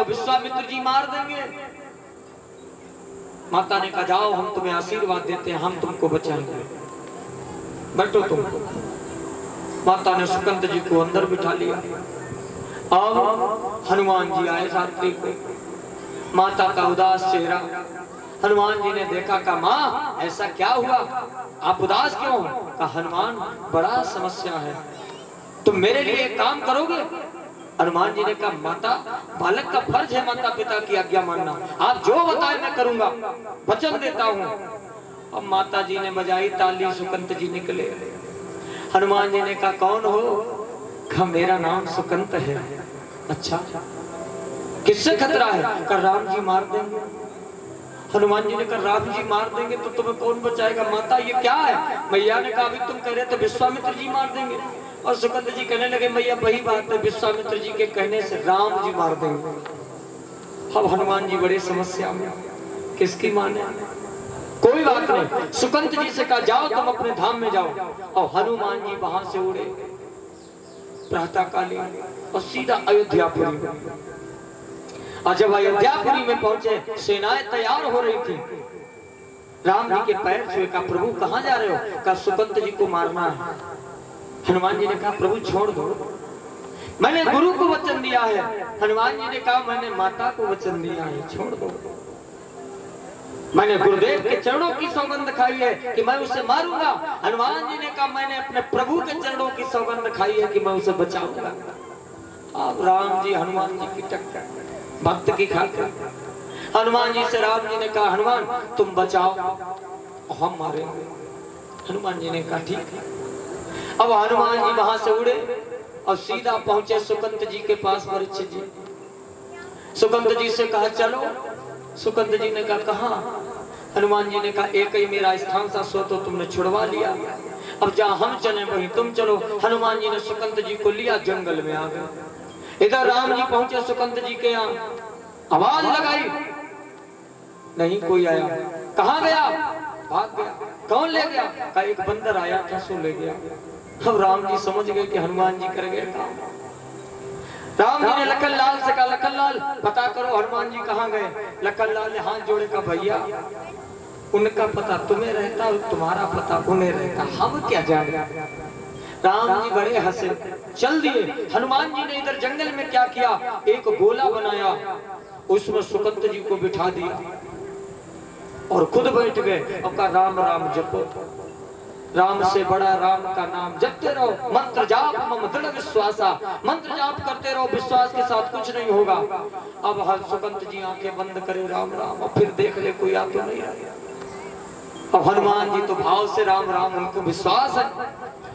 तो विश्वामित्र जी मार देंगे। माता ने कहा जाओ हम तुम्हें आशीर्वाद देते हैं, हम तुमको बचाएंगे, बैठो तुम। माता ने सुकंत जी को अंदर बिठा लिया। अब हनुमान जी आए रात्रि को, माता का उदास चेहरा। हनुमान जी ने देखा, कहा माँ ऐसा क्या हुआ, आप उदास क्यों? कहा हनुमान बड़ा समस्या है, तुम मेरे लिए एक काम करोगे? हनुमान जी ने कहा माता बालक का फर्ज है माता पिता की आज्ञा मानना, आप जो बताए मैं करूंगा, वचन देता हूँ। अब माता जी ने बजाई ताली, सुकंत जी निकले। हनुमान जी ने कहा कौन हो? कहा मेरा नाम सुकंत है। अच्छा किससे खतरा है? कहा राम जी मार देंगे। हनुमान जी ने कहा राम जी मार देंगे तो तुम्हें कौन बचाएगा? माता ये क्या है? मैया ने कहा अभी तुम कह रहे थे विश्वामित्र जी मार देंगे, और सुकंत जी कहने लगे मैया वही बात है, विश्वामित्र जी के कहने से राम जी मार देंगे। अब हनुमान जी बड़ी समस्या में, किसकी माने? कोई बात नहीं, सुकंत जी से कहा जाओ तुम अपने धाम में जाओ। और हनुमान जी वहां से उड़े प्रातःकालीन और सीधा अयोध्यापुरी में। और जब अयोध्यापुरी में पहुंचे, सेनाएं तैयार हो रही थी। राम जी के पैर छुए, कहा प्रभु कहां जा रहे हो? कहा सुकंत जी को मारना है। हनुमान जी ने कहा प्रभु छोड़ दो, मैंने गुरु को वचन दिया है। हनुमान जी ने कहा मैंने माता को वचन दिया है, छोड़ दो। मैंने गुरुदेव के चरणों की सौगंध खाई है कि मैं उसे मारूंगा। हनुमान जी ने कहा मैंने अपने प्रभु के चरणों की सौगंध खाई है कि मैं उसे बचाऊंगा। अब राम जी हनुमान जी की टक्कर, भक्त की खाकर। हनुमान जी से राम जी ने कहा हनुमान तुम बचाओ, हम मारेंगे। हनुमान जी ने कहा ठीक है। अब हनुमान जी वहां से उड़े और सीधा पहुंचे सुकंत जी के पास। परीक्षित जी सुकंत जी से कहा चलो। सुकंत जी ने कहा कहाँ? हनुमान जी ने कहा एक ही मेरा स्थान था, सो तो तुमने छुड़वा लिया, अब जहाँ हम चले वहीं तुम चलो। हनुमान जी ने सुकंत जी को लिया, जंगल में आ गए। इधर राम जी पहुंचे सुकंत जी के यहाँ, आवाज लगाई, नहीं कोई आया। कहाँ गया? भाग गया। कौन ले गया? कहा एक बंदर आया था सो ले गया। अब राम जी समझ गए कि हनुमान जी कर गए काम। राम जी ने लखन लाल से कहा लखन लाल पता करो हनुमान जी कहाँ गए। लखन लाल ने हाथ जोड़े, का भैया उनका पता तुम्हें रहता और तुम्हारा पता उन्हें रहता, हम क्या जाने। राम जी बड़े हंसे, चल दिए। हनुमान जी ने इधर जंगल में क्या किया, एक गोला बनाया, उसमें सुकंत जी को बिठा दिया और खुद बैठ गए। और कहा राम राम जपो, राम से बड़ा राम का नाम जपते रहो, मंत्र जाप मम दृढ़ विश्वासा, मंत्र जाप करते रहो, विश्वास के साथ कुछ नहीं होगा। अब हर सुकंत जी आंखें बंद करे राम राम, और फिर देख ले कोई आ तो नहीं आया। अब हनुमान जी तो भाव से राम राम, उनको विश्वास है।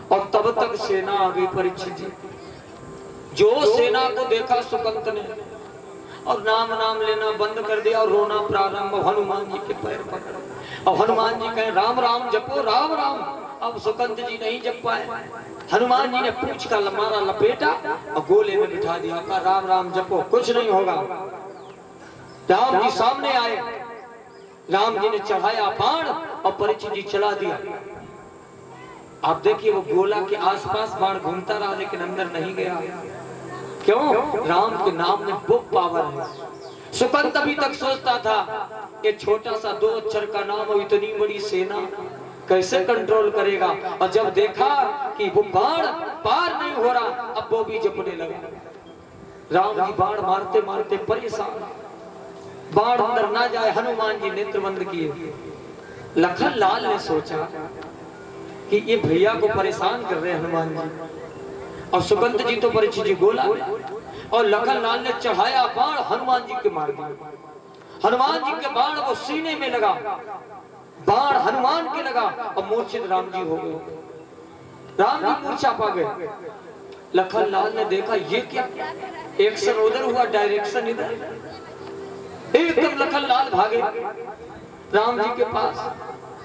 और तब तक सेना आ गई परीक्षित जी। जो सेना को देखा सुकंत ने और नाम नाम लेना बंद कर दिया और रोना प्रारंभ। हनुमान जी के पैर पकड़े और हनुमान जी कहे राम राम जपो राम राम। अब सुकंत जी नहीं जप पाए। हनुमान जी ने पूंछ का मारा लपेटा और गोले में बिठा दिया, कहा राम राम जपो कुछ नहीं होगा। राम जी सामने आए, राम जी ने चढ़ाया बाण और परीक्षित जी चला दिया। आप देखिए वो गोला के आसपास बाण घूमता रहा लेकिन अंदर नहीं गया। क्यों? राम के नाम में वो पावर है। सुकंत अभी तक सोचता था ये छोटा सा 2 अक्षर का नाम और इतनी बड़ी सेना कैसे कंट्रोल करेगा, और जब देखा कि वो बाण पार नहीं हो रहा, अब वो भी जपने लगा। राम जी बाण मारते मारते परेशान, बाण अंदर ना जाए। हनुमान जी नेत्र बंद किए। लखन लाल ने सोचा कि ये भैया को परेशान कर रहे हैं हनुमान जी, और सुकंत जी तो परीक्षित जी गोला, और लखन लाल ने चढ़ाया बाण हनुमान जी के मार दिया। हनुमान जी के बाण वो सीने में लगा, बाण हनुमान के लगा और मूर्छित राम जी हो गए। राम जी मूर्छा पा गए। लखन लाल ने देखा ये क्या, एक्शन उधर हुआ डायरेक्शन इधर। एकदम लखन लाल भागे राम जी के पास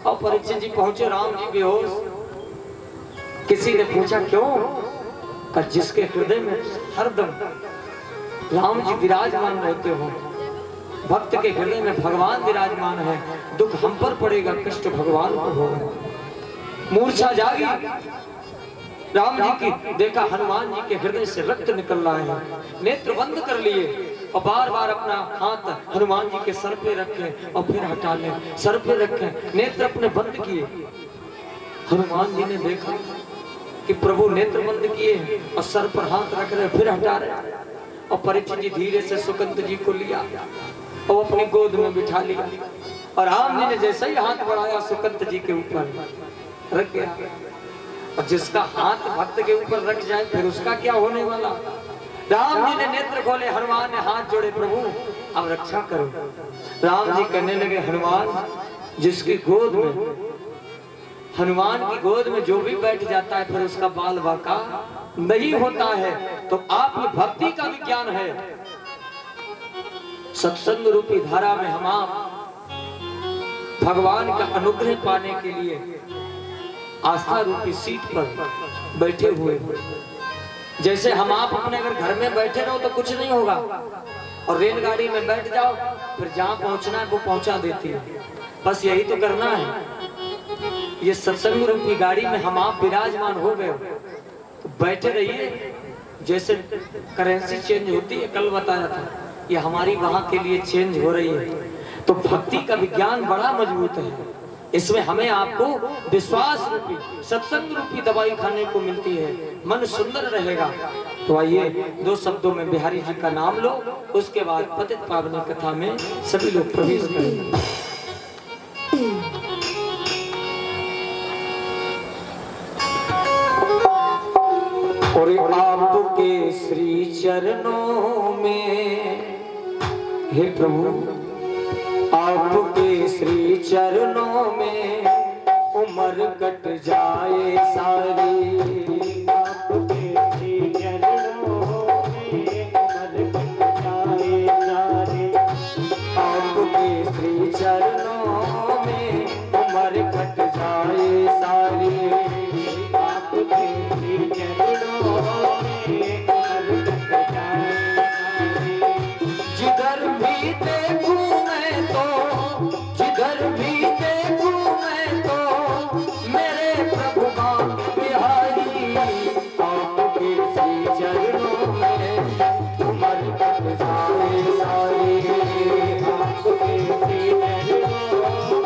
और परीक्षित जी पहुंचे। राम जी बेहोश। किसी ने पूछा क्यों? का जिसके हृदय में हरदम राम जी विराजमान रहते हो, भक्त के हृदय में भगवान विराजमान है, दुख हम पर पड़ेगा कष्ट भगवान को होगा। मूर्छा जागी राम जी की, देखा हनुमान जी के हृदय से रक्त निकल रहा है, नेत्र बंद कर लिए। और बार बार अपना हाथ हनुमान जी के सर पे रखे और फिर हटा ले, सर पे रखे, नेत्र अपने बंद किए। हनुमान जी ने देखा कि प्रभु नेत्र बंद किए और सर पर हाथ रख रहे, फिर हटा रहे। और परीक्षित जी धीरे से सुकंत जी को लिया और अपनी गोद में बिठा लिया। और राम जी ने जैसे ही हाथ बढ़ाया सुकंत जी के ऊपर रख गया। और जिसका हाथ भक्त के ऊपर रख जाए फिर उसका क्या होने वाला। राम जी ने नेत्र खोले, हनुमान ने हाथ जोड़े, प्रभु अब रक्षा करो। राम जी कहने लगे, हनुमान जिसकी गोद में, हनुमान की गोद में जो भी बैठ जाता है फिर उसका बाल बाका नहीं होता है। तो आपकी भक्ति का विज्ञान है। सत्संग रूपी धारा में हम आप भगवान का अनुग्रह पाने के लिए आस्था रूपी सीट पर बैठे हुए। जैसे हम आप अपने अगर घर में बैठे रहो तो कुछ नहीं होगा, और रेलगाड़ी में बैठ जाओ फिर जहां पहुंचना है वो पहुंचा देती है। बस यही तो करना है। ये सत्संग रूपी गाड़ी में हम आप विराजमान हो गए तो बैठे रहिए। जैसे करेंसी चेंज होती है, कल बताया था, ये हमारी वहां के लिए चेंज हो रही है। तो भक्ति का विज्ञान बड़ा मजबूत है। इसमें हमें आपको विश्वास रूपी सत्संग रूपी दवाई खाने को मिलती है, मन सुंदर रहेगा। तो आइए 2 शब्दों में बिहारी जी का नाम लो, उसके बाद पतित पावनी कथा में सभी लोग प्रवेश करेंगे। और आपके श्री चरणों में, हे प्रभु आपके श्री चरणों में उम्र कट जाए सारी। आपके श्री चरणों में उम्र कट जाए सारी। आपके श्री चरणों में उम्र कट जाए सारी। आपके श्री चरणों में उम्र कट जाए सारी। जिधर भी देखूं जिधर भी देखूं मैं तो मेरे प्रभु बांके बिहारी। आपके श्री चरणों में उम्र कट जाए सारी। आपके श्री चरणों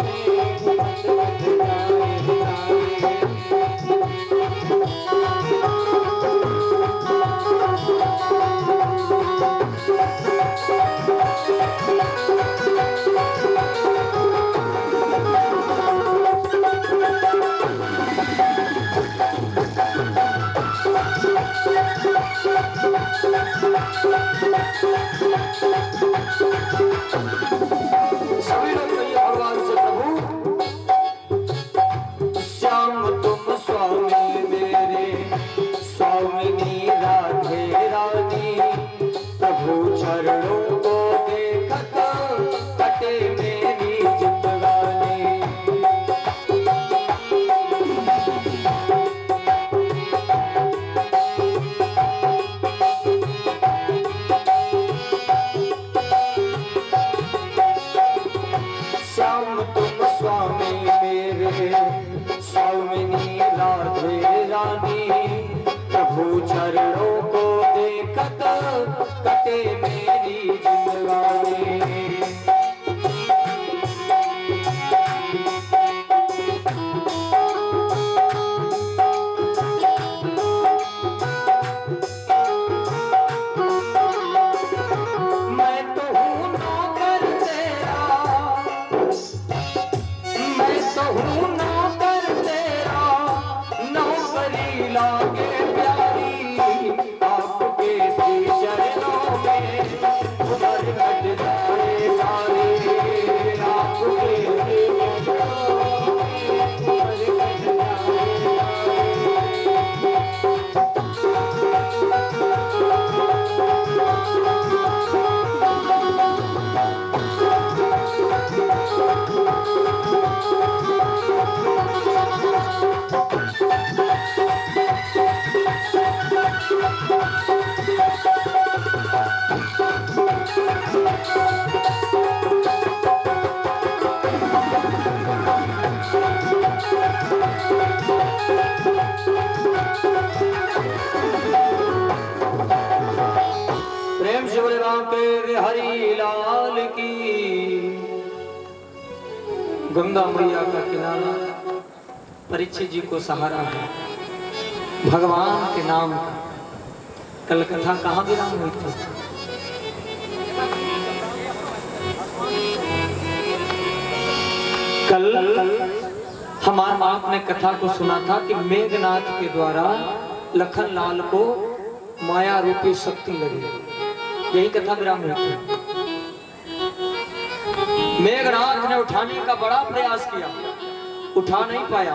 लाल की। गंगा मैया का किनारा परीक्षित जी को सहारा है भगवान के नाम का। कल कथा कहाँ विराम हुई थी? कल हमारे आपने कथा को सुना था कि मेघनाथ के द्वारा लखन लाल को माया रूपी शक्ति लगी। यही कथा विराम हुई थी। मेघनाथ ने उठाने का बड़ा प्रयास किया, उठा नहीं पाया।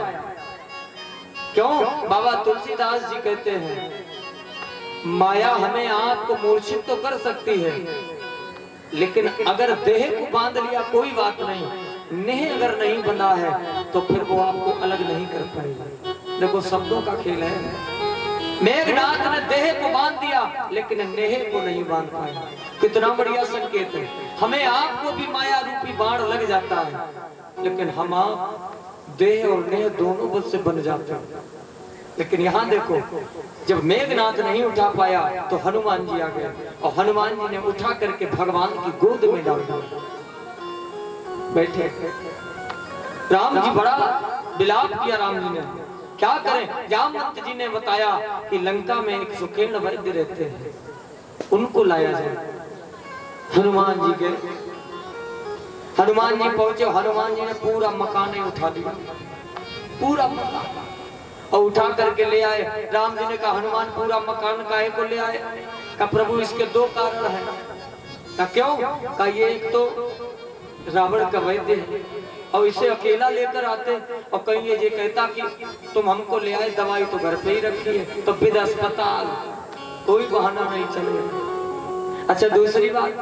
क्यों? बाबा तुलसीदास जी कहते हैं माया हमें आपको मूर्छित तो कर सकती है, लेकिन अगर देह को बांध लिया कोई बात नहीं, नेह अगर नहीं बंधा है तो फिर वो आपको अलग नहीं कर पाएगी। देखो शब्दों का खेल है। मेघनाथ ने देह को बांध दिया लेकिन नेह को नहीं बांध पाया। कितना बढ़िया संकेत है। हमें आपको भी माया रूपी बाण लग जाता है, लेकिन हम आप देह और नेह दोनों बस से बन जाते हैं। लेकिन यहाँ देखो, जब मेघनाथ नहीं उठा पाया तो हनुमान जी आ गए और हनुमान जी ने उठा करके भगवान की गोद में डाल दिया। बैठे राम जी बड़ा विलाप किया। राम जी ने क्या करें? जामवंत जी ने बताया कि लंका में एक सुखेण वैद्य रहते हैं, उनको लाया जाए। हनुमान जी के हनुमान जी पहुंचे। हनुमान जी ने पूरा मकान उठा लिया, पूरा मकान, और उठा करके ले आए। राम जी ने कहा हनुमान पूरा मकान काहे को ले आए? का प्रभु इसके दो कारण है। का क्यों? का ये एक तो रावण का वैद्य है और इसे अकेला लेकर आते और कहीं ये कहता कि तुम हमको ले आए, दवाई तो घर पे ही रखी है, तो विद अस्पताल, कोई बहाना नहीं चलेगा। अच्छा दूसरी बात,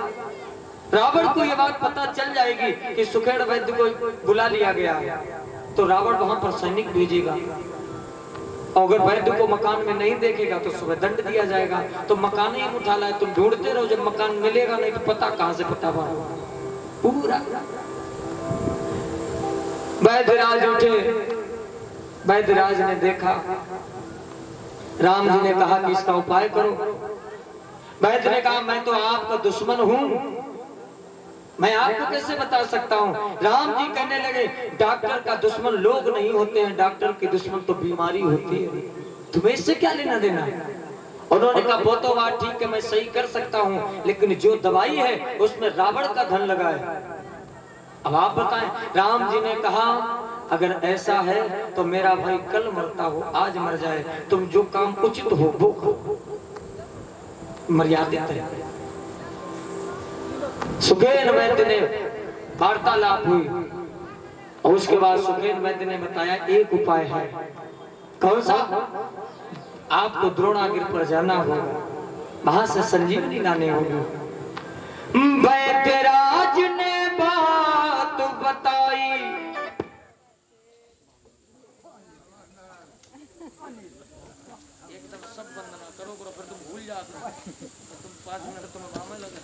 रावण को ये बात पता चल जाएगी कि सुखेड़ वैद्य को बुला लिया गया है, तो रावण वहां पर सैनिक भेजेगा और अगर वैद्य को मकान में नहीं देखेगा तो सुबह दंड दिया जाएगा। तो मकान ही उठा लाए, तुम ढूंढते रहो, जब मकान मिलेगा नहीं तो पता कहां से पता होगा। पूरा वैद्यराज उठे। वैद्यराज ने देखा, राम जी ने कहा कि इसका उपाय करो। वैद्य ने कहा मैं तो आपका दुश्मन हूं, मैं आपको कैसे बता सकता हूं? राम जी कहने लगे डॉक्टर का दुश्मन लोग नहीं होते हैं, डॉक्टर की दुश्मन तो बीमारी होती है, तुम्हें इससे क्या लेना देना? उन्होंने कहा वो तो बात ठीक है, मैं सही कर सकता हूं, लेकिन जो दवाई है उसमें रावण का धन लगा है। अब आप बताएं। राम जी ने कहा अगर ऐसा है तो मेरा भाई कल मरता हो आज मर जाए, तुम जो काम उचित हो वो करो, मर्यादित है। सुखेन वैद्य ने वार्तालाप हुई और उसके बाद सुखेन वैद्य ने बताया एक उपाय है। कौन सा? आपको द्रोणागिर पर जाना होगा, वहां से संजीवनी लाने होगी। वैद्यराज ने बात बताई, एकदम सब वंदना करो, फिर तुम भूल जाते, तुम 5 मिनट तुम्हें मामा लगे।